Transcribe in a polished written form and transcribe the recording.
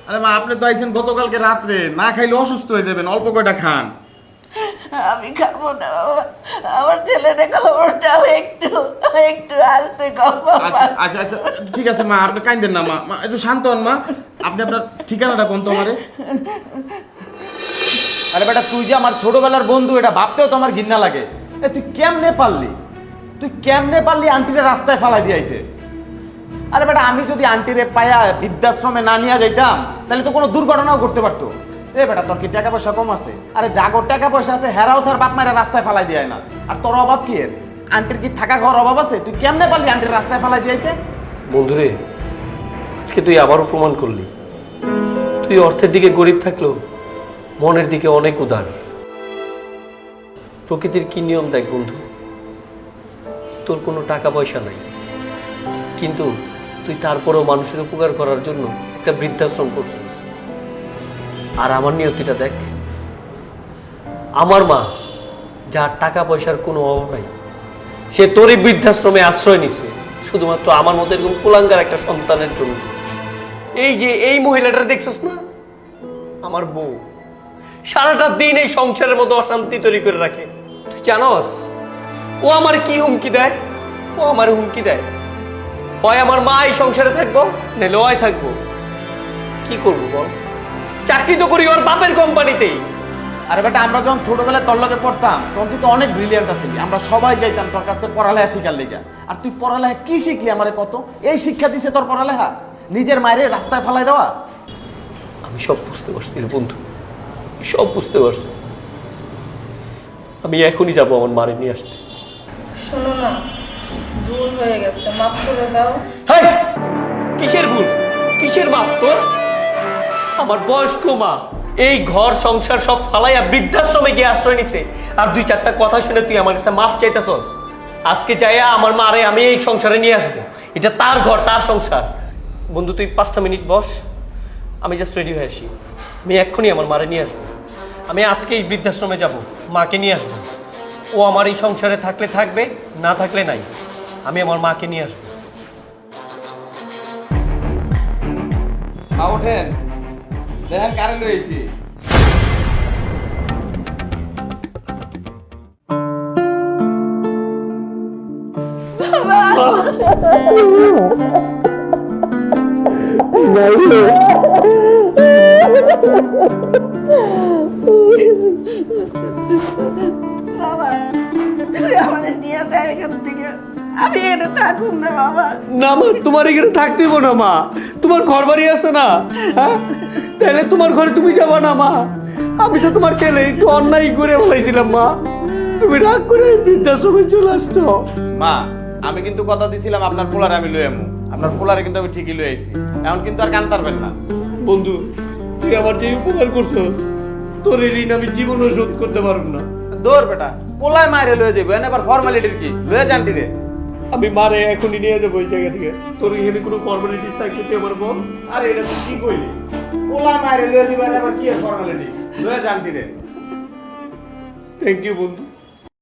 আরে মা, আপনি তো আইছেন গতকালকে রাত্রে, না খাইলে অসুস্থ হয়ে যাবেন, অল্প কয়টা খান। আমি খাবো না বাবা, আমার ছেলেটা খবর দাও, একটু একটু আসতে কম আচ্ছা আচ্ছা আচ্ছা, ঠিক আছে মা, আপনি কাইন্দেন না মা, মা একটু শান্ত হন মা। আপনি আপনার ঠিকানাটা কোন তো আমারে? আরে বেটা, তুই যে আমার ছোটবেলার বন্ধু, এটা ভাবতেও তো আমার ঘৃণা লাগে। তুই কেমনে পারলি, আন্টিরে রাস্তায় ফালাই দিয়াইতে? আরে বেটা, আমি যদি আন্টিরে পায়া বৃদ্ধাশ্রমে না নিয়ে যাইতাম তাহলে তো কোনো দুর্ঘটনাও করতে পারতো। বেটা, তোর কি টাকা পয়সা কম আছে? আরে জাগর টাকা পয়সা আছে, হেরাও তার বাপ মায়েরা রাস্তায় ফালাই দিয়ে না। আর তোর অভাব কি এর? আন্টির কি থাকা ঘর অভাব আছে? তুই কেমনে পারলি আন্টির রাস্তায় ফালাই দিয়াইতে? বন্ধুরে, আজকে তুই আবারও প্রমাণ করলি তুই অর্থের দিকে গরিব থাকলেও মনের দিকে অনেক উদার। প্রকৃতির কি নিয়ম দেখ বন্ধু, তোর কোনো টাকা পয়সা নাই, কিন্তু তুই তারপরেও মানুষের উপকার করার জন্য একটা বৃদ্ধাশ্রম করছিস। আর আমার নিয়তিটা দেখ, আমার মা, যার টাকা পয়সার কোনো অভাব নাই, সে তোরই বৃদ্ধাশ্রমে আশ্রয় নিছে শুধুমাত্র আমার মতো এরকম কুলাঙ্গার একটা সন্তানের জন্য। এই যে এই মহিলাটা দেখছস না, আমার বউ, সারাটা দিন এই সংসারের মতো অশান্তি তৈরি করে রাখে। তুই জানস ও আমার কি হুমকি দেয়? ও আমার হুমকি দেয়, হয় আমার মা এই সংসারে থাকবো, নাহলে ওই থাকবো। কি করবো বল? চাকরি তো করি ওর বাপের কোম্পানিতেই। আরে বেটা, আমরা যখন ছোটবেলায় তোর লগে পড়তাম তখন তুই তো অনেক ব্রিলিয়ান্ট আছিলি, আমরা সবাই যাইতাম তোর কাছ থেকে পড়ালেখা শিখার লেগা। আর তুই পড়ালেখা কি শিখলি আমারে কত? এই শিক্ষা দিছে তোর পড়ালেখা? নিজের মায়ের রাস্তায় ফালাই দেওয়া? আমি সব বুঝতে পারছি রে বন্ধু, সব বুঝতে পারছি। আমি এখনই যাবো আমার মারে নিয়ে আসতে। শোনো না, ভুল হয়ে গেছে, মাফ করে দাও। হেই, কিসের ভুল, কিসের মাফ তোর? আমার বয়স্ক মা এই ঘর সংসার সব ফালাইয়া বৃদ্ধাশ্রমে গিয়ে আশ্রয় নিছে, আর দুই চারটা কথা শুনে তুই আমার কাছে মাফ চাইতেছস? আজকে যাইয়া আমার মারে আমি এই সংসারে নিয়ে আসবো, এটা তার ঘর, তার সংসার। বন্ধু তুই 5টা মিনিট বস, আমি জাস্ট রেডি হয়ে আসি। আমি এক্ষুনি আমার মারে নিয়ে আসবো। আমি আজকে এই বৃদ্ধাশ্রমে যাব, মাকে নিয়ে আসবো। ও আমার এই সংসারে থাকলে থাকবে, না থাকলে নাই। আমি আমার মাকে নিয়ে আসবো। মা ওঠেন, দেখেন কারে লইছি। বাবা, তুই আমাদের নিয়ে যায় এখান থেকে, আমি এটা থাকুন না বাবা। না মা, তোমার এখানে থাকতে দিব না মা, তোমার ঘর বাড়ি আছে না, হ্যাঁ? তাহলে তোমার ঘরে তুমি যাবা না মা? আমি তো তোমার ছেলে, একটু অন্যায় করে বলেছিলাম মা, তুমি রাগ করে বৃদ্ধাশ্রমে চলে আসছো। মা, আমি কিন্তু কথা দিছিলাম আপনার পোলারে আমি লই আমু, আপনার পোলারে কিন্তু আমি ঠিকই লই আইছি। এখন কিন্তু আর কান পারবেন না। বন্ধু, তুই আমার যে উপকার করছো, তোর এই ঋণ আমি জীবনও শোধ করতে পারবো না। দৌড় বেটা, পোলায় মায়ের লয়ে যাবো, এনে আবার ফর্মালিটির কি? লয়ে যান রে। আমি মারে এখনই নিয়ে যাবো ওই জায়গা থেকে। তোর এখানে কোনো ফর্মালিটিস থাকলে তুই আমার বল। আরে এটা তুই কি কইলি? পোলায় মায়ের লয়ে যাবো, এনে আবার কি ফর্মালিটি? লয়ে যান রে। থ্যাংক ইউ বন্ধু।